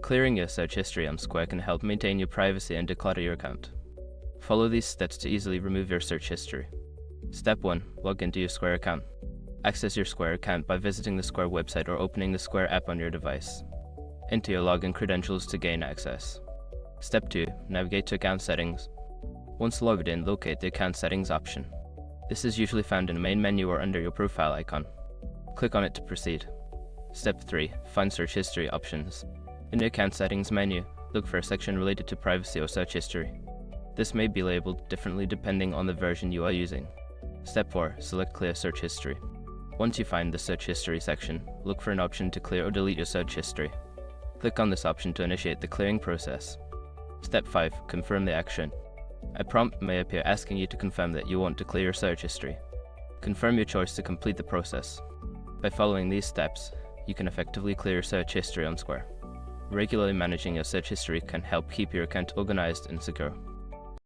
Clearing your search history on Square can help maintain your privacy and declutter your account. Follow these steps to easily remove your search history. Step 1. Log into your Square account. Access your Square account by visiting the Square website or opening the Square app on your device. Enter your login credentials to gain access. Step 2. Navigate to Account Settings. Once logged in, locate the Account Settings option. This is usually found in the main menu or under your profile icon. Click on it to proceed. Step 3. Find Search History options. In the Account Settings menu, look for a section related to privacy or search history. This may be labeled differently depending on the version you are using. Step 4. Select Clear Search History. Once you find the Search History section, look for an option to clear or delete your search history. Click on this option to initiate the clearing process. Step 5. Confirm the action. A prompt may appear asking you to confirm that you want to clear your search history. Confirm your choice to complete the process. By following these steps, you can effectively clear your search history on Square. Regularly managing your search history can help keep your account organized and secure.